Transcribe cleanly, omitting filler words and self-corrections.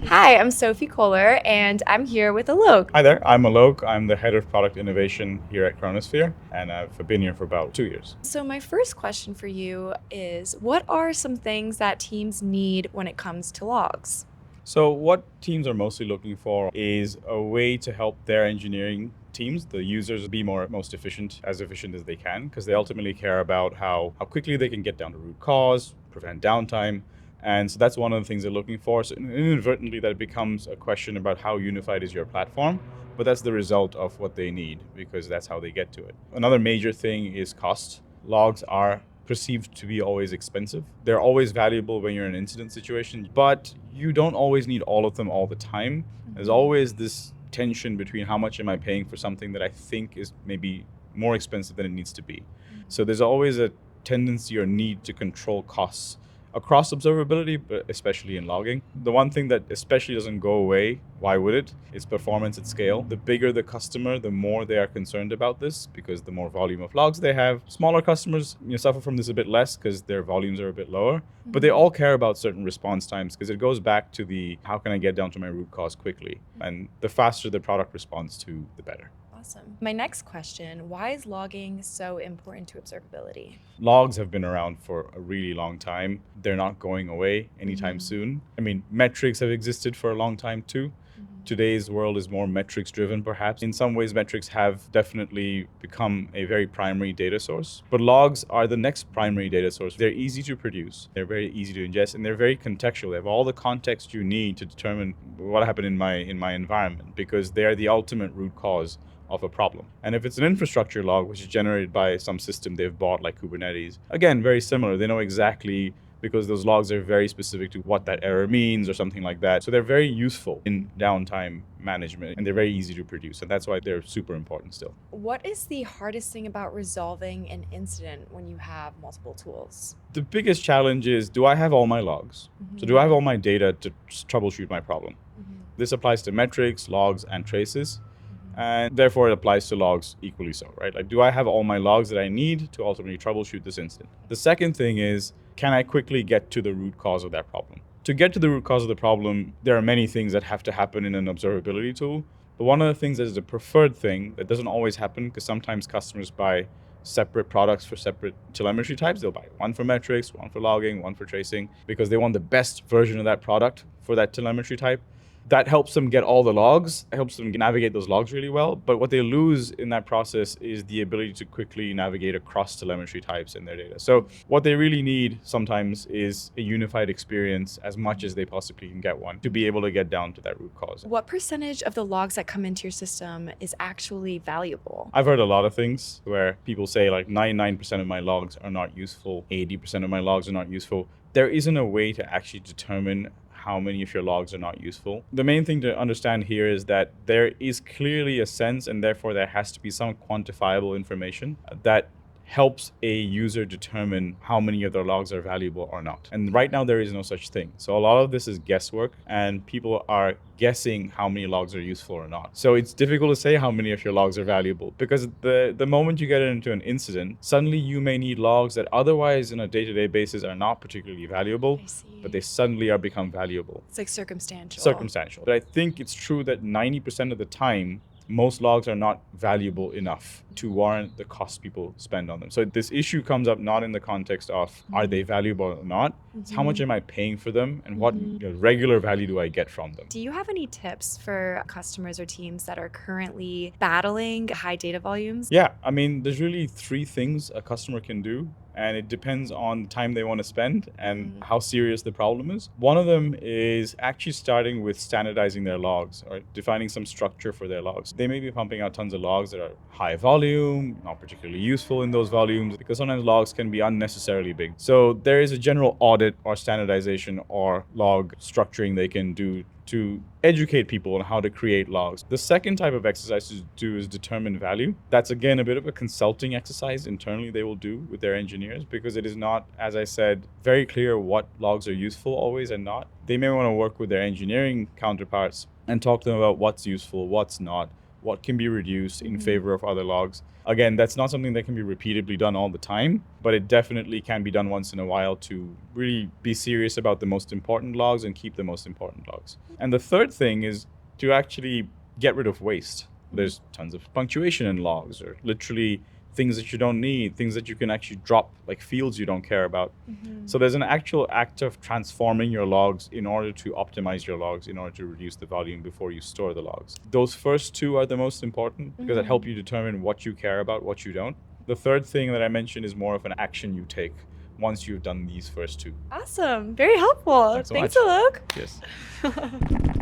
Hi, I'm Sophie Kohler, and I'm here with Alok. Hi there, I'm Alok. I'm the head of product innovation here at Chronosphere, and I've been here for about 2 years. So, my first question for you is what are some things that teams need when it comes to logs? So, what teams are mostly looking for is a way to help their engineering teams, the users, be most efficient as they can, because they ultimately care about how quickly they can get down to root cause, prevent downtime. And so that's one of the things they're looking for. So inadvertently, that becomes a question about how unified is your platform, but that's the result of what they need because that's how they get to it. Another major thing is cost. Logs are perceived to be always expensive. They're always valuable when you're in an incident situation, but you don't always need all of them all the time. There's always this tension between how much am I paying for something that I think is maybe more expensive than it needs to be. So there's always a tendency or need to control costs across observability, but especially in logging. The one thing that especially doesn't go away, why would it? It's performance at scale. The bigger the customer, the more they are concerned about this because the more volume of logs they have. Smaller customers suffer from this a bit less because their volumes are a bit lower, but they all care about certain response times because it goes back to the how can I get down to my root cause quickly? And the faster the product responds to, the better. Awesome. My next question, why is logging so important to observability? Logs have been around for a really long time. They're not going away anytime soon. I mean, metrics have existed for a long time too. Today's world is more metrics driven, perhaps. In some ways, metrics have definitely become a very primary data source, but logs are the next primary data source. They're easy to produce, they're very easy to ingest, and they're very contextual. They have all the context you need to determine what happened in my environment because they are the ultimate root cause of a problem. And if it's an infrastructure log, which is generated by some system they've bought like Kubernetes, again, very similar. They know exactly because those logs are very specific to what that error means or something like that. So they're very useful in downtime management and they're very easy to produce. And that's why they're super important still. What is the hardest thing about resolving an incident when you have multiple tools? The biggest challenge is, do I have all my logs? So do I have all my data to troubleshoot my problem? This applies to metrics, logs, and traces. And therefore it applies to logs equally so, right? Like, do I have all my logs that I need to ultimately troubleshoot this incident? The second thing is, can I quickly get to the root cause of that problem? To get to the root cause of the problem, there are many things that have to happen in an observability tool. But one of the things that is a preferred thing that doesn't always happen because sometimes customers buy separate products for separate telemetry types. They'll buy one for metrics, one for logging, one for tracing, because they want the best version of that product for that telemetry type. That helps them get all the logs, helps them navigate those logs really well. But what they lose in that process is the ability to quickly navigate across telemetry types in their data. So what they really need sometimes is a unified experience as much as they possibly can get one to be able to get down to that root cause. What percentage of the logs that come into your system is actually valuable? I've heard a lot of things where people say like 99% of my logs are not useful, 80% of my logs are not useful. There isn't a way to actually determine how many of your logs are not useful. The main thing to understand here is that there is clearly a sense, and therefore there has to be some quantifiable information that helps a user determine how many of their logs are valuable or not. And right now there is no such thing. So a lot of this is guesswork and people are guessing how many logs are useful or not. So it's difficult to say how many of your logs are valuable because the moment you get into an incident, suddenly you may need logs that otherwise on a day-to-day basis are not particularly valuable, but they suddenly are become valuable. It's like circumstantial. Circumstantial. But I think it's true that 90% of the time, most logs are not valuable enough to warrant the cost people spend on them. So this issue comes up not in the context of are they valuable or not, it's how much am I paying for them and what regular value do I get from them. Do you have any tips for customers or teams that are currently battling high data volumes? Yeah, I mean, there's really three things a customer can do. And it depends on the time they want to spend and how serious the problem is. One of them is actually starting with standardizing their logs or defining some structure for their logs. They may be pumping out tons of logs that are high volume, not particularly useful in those volumes, because sometimes logs can be unnecessarily big. So there is a general audit or standardization or log structuring they can do to educate people on how to create logs. The second type of exercise to do is determine value. That's again a bit of a consulting exercise internally they will do with their engineers because it is not, as I said, very clear what logs are useful always and not. They may want to work with their engineering counterparts and talk to them about what's useful, what's not, what can be reduced in Mhm. favor of other logs. Again, that's not something that can be repeatedly done all the time, but it definitely can be done once in a while to really be serious about the most important logs and keep the most important logs. And the third thing is to actually get rid of waste. There's tons of punctuation in logs, or literally things that you don't need, things that you can actually drop, like fields you don't care about. So there's an actual act of transforming your logs in order to optimize your logs, in order to reduce the volume before you store the logs. Those first two are the most important because that help you determine what you care about, what you don't. The third thing that I mentioned is more of an action you take once you've done these first two. Awesome. Very helpful. Thanks so Thanks, much. Alok. Yes.